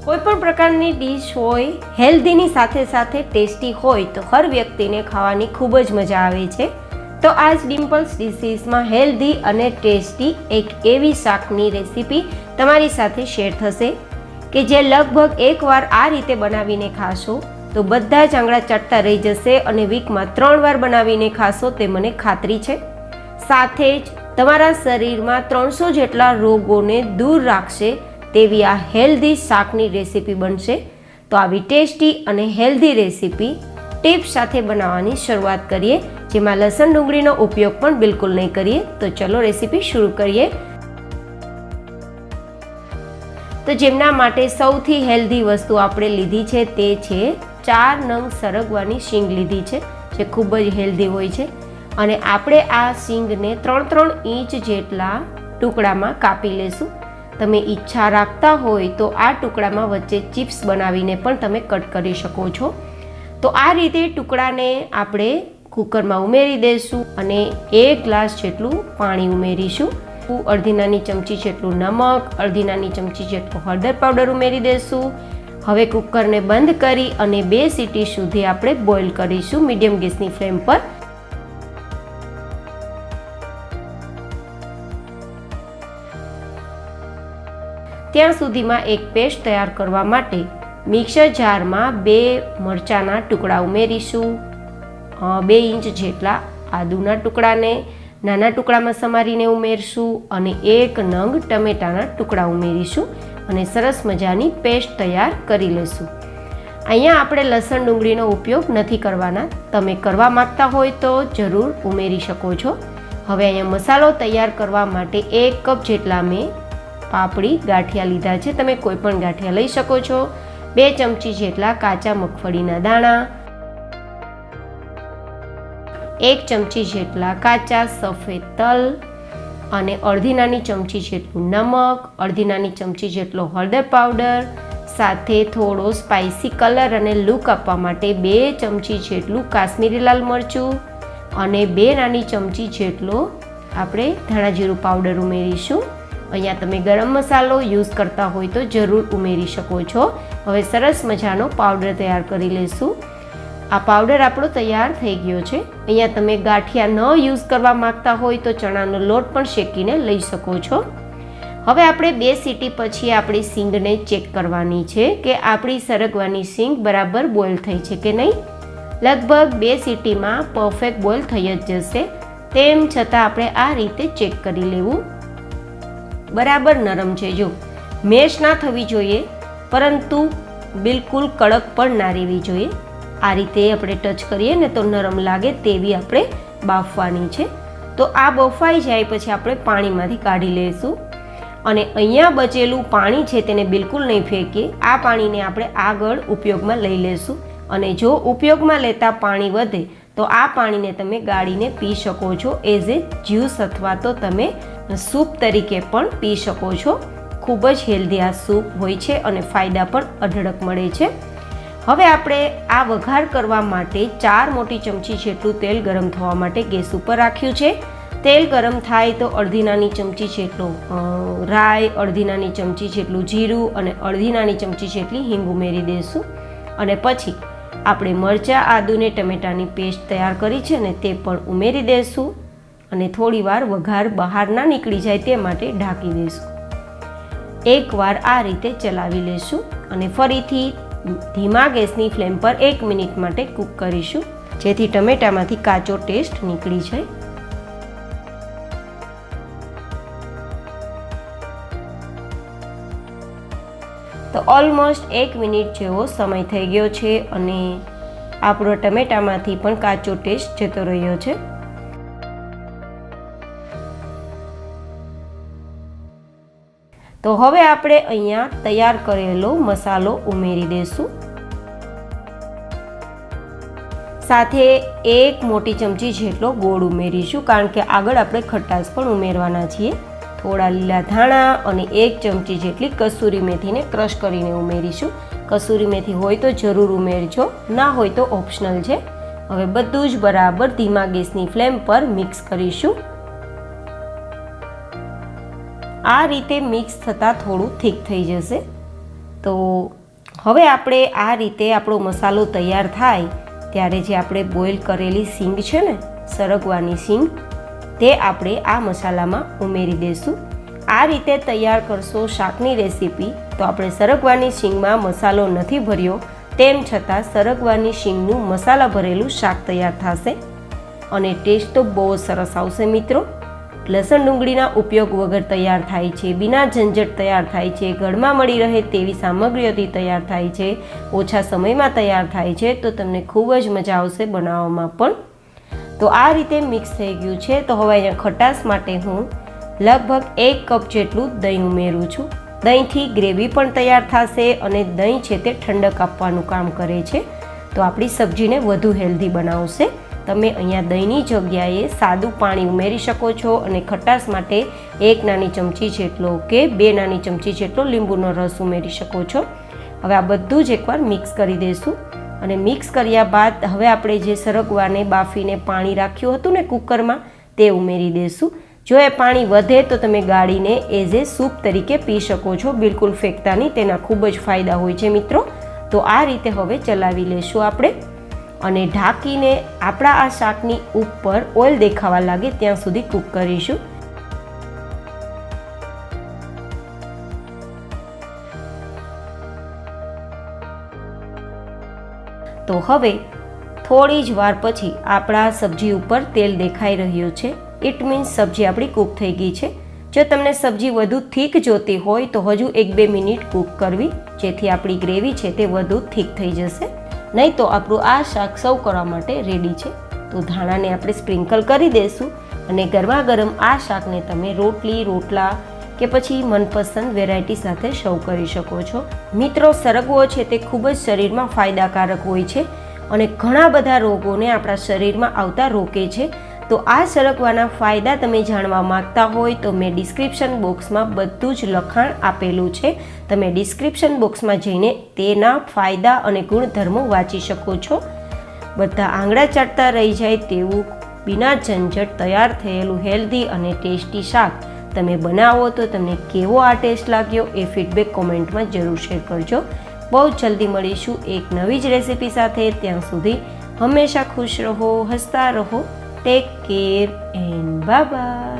કોઈપણ પ્રકારની ડીશ હોય, હેલ્ધીની સાથે સાથે ટેસ્ટી હોય તો હર વ્યક્તિને ખાવાની ખૂબ જ મજા આવે છે. તો આજ ડિમ્પલ્સ ડિશીસમાં હેલ્ધી અને ટેસ્ટી એક એવી શાકની રેસીપી તમારી સાથે શેર થશે કે જે લગભગ એકવાર આ રીતે બનાવીને ખાશો તો બધા જ આંગળા ચટતા રહી જશે અને વીકમાં 3 વાર બનાવીને ખાશો તે મને ખાતરી છે. સાથે જ તમારા શરીરમાં 300 જેટલા રોગોને દૂર રાખશે તેવી આ હેલ્ધી શાકની રેસીપી બનશે. તો આવી ટેસ્ટી અને હેલ્ધી રેસીપી ટિપ્સ સાથે બનાવવાની શરૂઆત કરીએ, જેમાં લસણ ડુંગળીનો ઉપયોગ પણ બિલકુલ નહીં કરીએ. તો ચલો રેસીપી શરૂ કરીએ. તો જેમના માટે સૌથી હેલ્ધી વસ્તુ આપણે લીધી છે તે છે 4 નંગ સરગવાની શીંગ લીધી છે, જે ખૂબ જ હેલ્ધી હોય છે. અને આપણે આ શીંગને 3-3 ઇંચ જેટલા ટુકડામાં કાપી લેશું. તમે ઈચ્છા રાખતા હોય તો આ ટુકડામાં વચ્ચે ચિપ્સ બનાવીને પણ તમે કટ કરી શકો છો. તો આ રીતે ટુકડાને આપણે કુકરમાં ઉમેરી દઈશું અને 1 ગ્લાસ જેટલું પાણી ઉમેરીશું. અડધી નાની ચમચી જેટલું નમક, અડધી નાની ચમચી જેટલું હળદર પાવડર ઉમેરી દઈશું. હવે કુકરને બંધ કરી અને 2 સીટી સુધી આપણે બોઇલ કરીશું મીડિયમ ગેસની ફ્લેમ પર. ત્યાં સુધીમાં એક પેસ્ટ તૈયાર કરવા માટે મિક્સર જારમાં 2 મરચાંના ટુકડા ઉમેરીશું. 2 ઇંચ જેટલા આદુના ટુકડાને નાના ટુકડામાં સમારીને ઉમેરશું અને 1 નંગ ટમેટાના ટુકડા ઉમેરીશું અને સરસ મજાની પેસ્ટ તૈયાર કરી લઈશું. અહીંયા આપણે લસણ ડુંગળીનો ઉપયોગ નથી કરવાના. તમે કરવા માંગતા હોય તો જરૂર ઉમેરી શકો છો. હવે અહીંયા મસાલો તૈયાર કરવા માટે 1 કપ જેટલા મેં પાપડી ગાંઠિયા લીધા છે. તમે કોઈ પણ ગાંઠિયા લઈ શકો છો. 2 ચમચી જેટલા કાચા મગફળીના દાણા, 1 ચમચી જેટલા કાચા સફેદ તલ અને અડધી નાની ચમચી જેટલું નમક, અડધી નાની ચમચી જેટલો હળદર પાવડર, સાથે થોડો સ્પાઇસી કલર અને લુક આપવા માટે 2 ચમચી જેટલું કાશ્મીરી લાલ મરચું અને 2 નાની ચમચી જેટલો આપણે ધાણા જીરું પાવડર ઉમેરીશું. અહીંયા તમે ગરમ મસાલો યુઝ કરતા હોય તો જરૂર ઉમેરી શકો છો. હવે સરસ મજાનો પાવડર તૈયાર કરી લઈશું. આ પાવડર આપણો તૈયાર થઈ ગયો છે. અહીંયા તમે ગાંઠિયા ન યુઝ કરવા માંગતા હોય તો ચણાનો લોટ પણ શેકીને લઈ શકો છો. હવે આપણે 2 સીટી પછી આપણી શીંગને ચેક કરવાની છે કે આપણી સરગવાની શીંગ બરાબર બોઇલ થઈ છે કે નહીં. લગભગ 2 સીટીમાં પરફેક્ટ બોઇલ થઈ જ જશે. તેમ છતાં આપણે આ રીતે ચેક કરી લેવું. બરાબર નરમ છે. જો મેશ ના થવી જોઈએ પરંતુ બિલકુલ કડક પણ ના રહેવી જોઈએ. આ રીતે આપણે ટચ કરીએ ને તો નરમ લાગે તેવી આપણે બાફવાની છે. તો આ બફાઈ જાય પછી આપણે પાણીમાંથી કાઢી લઈશું અને અહીંયા બચેલું પાણી છે તેને બિલકુલ નહીં ફેંકીએ. આ પાણીને આપણે આગળ ઉપયોગમાં લઈ લઈશું અને જો ઉપયોગમાં લેતા પાણી વધે તો આ પાણીને તમે ગાળીને પી શકો છો. એઝ એ જ્યુસ અથવા તો તમે સૂપ તરીકે પણ પી શકો છો. ખૂબ જ હેલ્ધી આ સૂપ હોય છે અને ફાયદા પણ અઢળક મળે છે. હવે આપણે આ વઘાર કરવા માટે 4 મોટી ચમચી જેટલું તેલ ગરમ થવા માટે ગેસ ઉપર રાખ્યું છે. તેલ ગરમ થાય તો અડધી નાની ચમચી જેટલો રાઈ, અડધી નાની ચમચી જેટલું જીરું અને અડધી નાની ચમચી જેટલી હિંગ ઉમેરી દઈશું. અને પછી આપણે મરચાં, આદુ ને ટમેટાની પેસ્ટ તૈયાર કરી છે ને તે પણ ઉમેરી દઈશું અને થોડી વાર વઘાર બહાર ના નીકળી જાય તે માટે ઢાંકી દઈશું. એકવાર આ રીતે ચલાવી લઈશું અને ફરીથી ધીમા ગેસની ફ્લેમ પર 1 મિનિટ માટે કૂક કરીશું, જેથી ટમેટામાંથી કાચો ટેસ્ટ નીકળી જાય. તો ઓલમોસ્ટ 1 મિનિટ જેવો સમય થઈ ગયો છે અને આપણો ટમેટામાંથી પણ કાચો ટેસ્ટ જતો રહ્યો છે. તો હવે આપણે અહીંયા તૈયાર કરેલો મસાલો ઉમેરી દઈશું. સાથે 1 મોટી ચમચી જેટલો ગોળ ઉમેરીશું, કારણ કે આગળ આપણે ખટાશ પણ ઉમેરવાના છીએ. થોડા લીલા ધાણા અને 1 ચમચી જેટલી કસૂરી મેથીને ક્રશ કરીને ઉમેરીશું. કસૂરી મેથી હોય તો જરૂર ઉમેરજો, ના હોય તો ઓપ્શનલ છે. હવે બધું જ બરાબર ધીમા ગેસની ફ્લેમ પર મિક્સ કરીશું. આ રીતે મિક્સ થતાં થોડું થીક થઈ જશે. તો હવે આપણે આ રીતે આપણો મસાલો તૈયાર થાય ત્યારે જે આપણે બોઇલ કરેલી સીંગ છે ને, સરગવાની સીંગ, તે આપણે આ મસાલામાં ઉમેરી દઈશું. આ રીતે તૈયાર કરશો શાકની રેસીપી તો આપણે સરગવાની શીંગમાં મસાલો નથી ભર્યો, તેમ છતાં સરગવાની શીંગનું મસાલા ભરેલું શાક તૈયાર થશે અને ટેસ્ટ તો બહુ સરસ આવશે મિત્રો. લસણ ડુંગળીના ઉપયોગ વગર તૈયાર થાય છે, બિના ઝંઝટ તૈયાર થાય છે, ઘરમાં મળી રહે તેવી સામગ્રીઓથી તૈયાર થાય છે, ઓછા સમયમાં તૈયાર થાય છે, તો તમને ખૂબ જ મજા આવશે બનાવવામાં પણ. તો આ રીતે મિક્સ થઈ ગયું છે. તો હવે અહીંયા ખટાશ માટે હું લગભગ 1 કપ જેટલું દહીં ઉમેરું છું. દહીંથી ગ્રેવી પણ તૈયાર થશે અને દહીં છે તે ઠંડક આપવાનું કામ કરે છે, તો આપણી સબ્જીને વધુ હેલ્ધી બનાવશે. તમે અહીંયા દહીંની જગ્યાએ સાદું પાણી ઉમેરી શકો છો અને ખટાશ માટે 1 નાની ચમચી જેટલો કે 2 નાની ચમચી જેટલો લીંબુનો રસ ઉમેરી શકો છો. હવે આ બધું જ એકવાર મિક્સ કરી દઈશું અને મિક્સ કર્યા બાદ હવે આપણે જે સરગવાને બાફીને પાણી રાખ્યું હતું ને કુકરમાં, તે ઉમેરી દઈશું. જો એ પાણી વધે તો તમે ગાળીને એઝ એ સૂપ તરીકે પી શકો છો, બિલકુલ ફેંકતા નહીં, તેના ખૂબ જ ફાયદા હોય છે મિત્રો. તો આ રીતે હવે ચલાવી લેશું આપણે અને ઢાંકીને આપણા આ શાકની ઉપર ઓઇલ દેખાવા લાગે ત્યાં સુધી કૂક કરીશું. તો હવે થોડી જ વાર પછી આપણા સબ્જી ઉપર તેલ દેખાઈ રહ્યું છે. ઇટ મીન્સ સબ્જી આપણી કૂક થઈ ગઈ છે. જો તમને સબ્જી વધુ થીક જોતી હોય તો હજુ 1-2 મિનિટ કૂક કરવી, જેથી આપણી ગ્રેવી છે તે વધુ થીક થઈ જશે. નહીં તો આપણું આ શાક સર્વ કરવા માટે રેડી છે. તો ધાણાને આપણે સ્પ્રિંકલ કરી દઈશું અને ગરમા ગરમ આ શાકને તમે રોટલી, રોટલા કે પછી મનપસંદ વેરાયટી સાથે સર્વ કરી શકો છો. મિત્રો, સરગવો છે તે ખૂબ જ શરીરમાં ફાયદાકારક હોય છે અને ઘણા બધા રોગોને આપણા શરીરમાં આવતા રોકે છે. તો આ સરગવાના ફાયદા તમે જાણવા માંગતા હોય તો મેં ડિસ્ક્રિપ્શન બોક્સમાં બધું જ લખાણ આપેલું છે. તમે ડિસ્ક્રિપ્શન બોક્સમાં જઈને તેના ફાયદા અને ગુણધર્મો વાંચી શકો છો. બધા આંગળા ચાટતા રહી જાય તેવું બિના ઝંઝટ તૈયાર થયેલું હેલ્ધી અને ટેસ્ટી શાક તમે બનાવો તો તમને કેવો આ ટેસ્ટ લાગ્યો એ ફીડબેક કોમેન્ટમાં જરૂર શેર કરજો. બહુ જલ્દી મળીશું એક નવી જ રેસીપી સાથે. ત્યાં સુધી હંમેશા ખુશ રહો, હસતા રહો. Take care and bye bye.